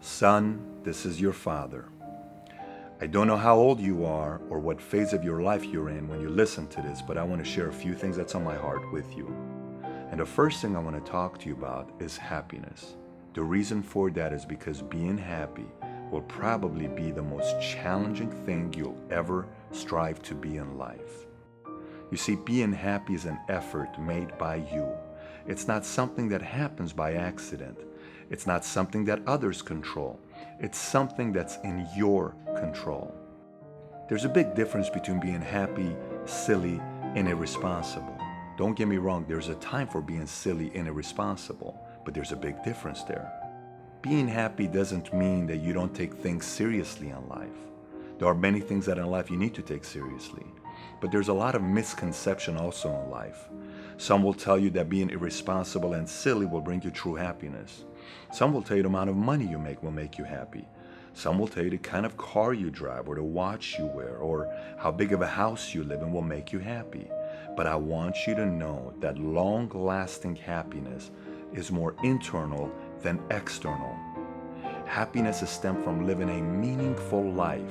Son, this is your father. I don't know how old you are or what phase of your life you're in when you listen to this, but I want to share a few things that's on my heart with you. And the first thing I want to talk to you about is happiness. The reason for that is because being happy will probably be the most challenging thing you'll ever strive to be in life. You see, being happy is an effort made by you. It's not something that happens by accident. It's not something that others control. It's something that's in your control. There's a big difference between being happy, silly, and irresponsible. Don't get me wrong, there's a time for being silly and irresponsible, but there's a big difference there. Being happy doesn't mean that you don't take things seriously in life. There are many things that in life you need to take seriously, but there's a lot of misconception also in life. Some will tell you that being irresponsible and silly will bring you true happiness. Some will tell you the amount of money you make will make you happy. Some will tell you the kind of car you drive or the watch you wear or how big of a house you live in will make you happy. But I want you to know that long-lasting happiness is more internal than external. Happiness is stemmed from living a meaningful life.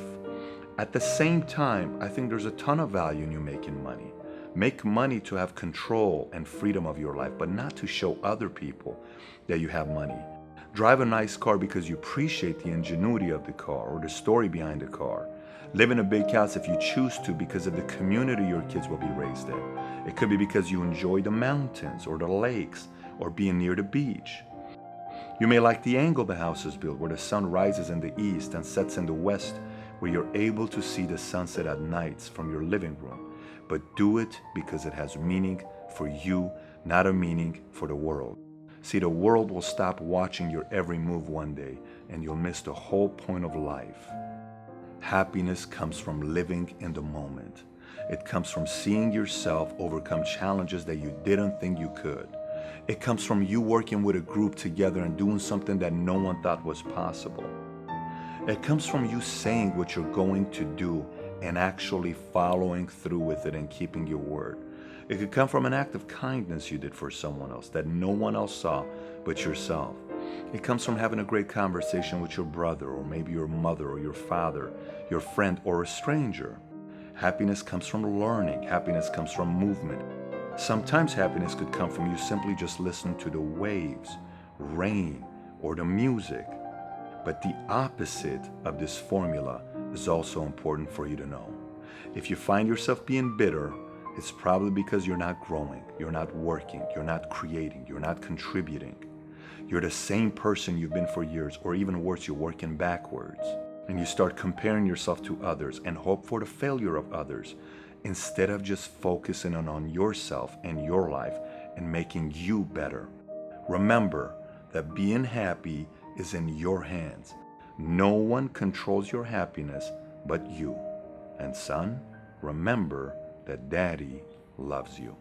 At the same time, I think there's a ton of value in you making money. Make money to have control and freedom of your life, but not to show other people that you have money. Drive a nice car because you appreciate the ingenuity of the car or the story behind the car. Live in a big house if you choose to because of the community your kids will be raised in. It could be because you enjoy the mountains or the lakes or being near the beach. You may like the angle the house is built, where the sun rises in the east and sets in the west, where you're able to see the sunset at nights from your living room. But do it because it has meaning for you, not a meaning for the world. See, the world will stop watching your every move one day, and you'll miss the whole point of life. Happiness comes from living in the moment. It comes from seeing yourself overcome challenges that you didn't think you could. It comes from you working with a group together and doing something that no one thought was possible. It comes from you saying what you're going to do and actually following through with it and keeping your word. It could come from an act of kindness you did for someone else that no one else saw but yourself. It comes from having a great conversation with your brother or maybe your mother or your father, your friend or a stranger. Happiness comes from learning. Happiness comes from movement. Sometimes happiness could come from you simply just listening to the waves, rain, or the music. But the opposite of this formula is also important for you to know. If you find yourself being bitter, it's probably because you're not growing, you're not working, you're not creating, you're not contributing. You're the same person you've been for years, or even worse, you're working backwards. And you start comparing yourself to others and hope for the failure of others, instead of just focusing on yourself and your life and making you better. Remember that being happy is in your hands. No one controls your happiness but you. And son, remember that Daddy loves you.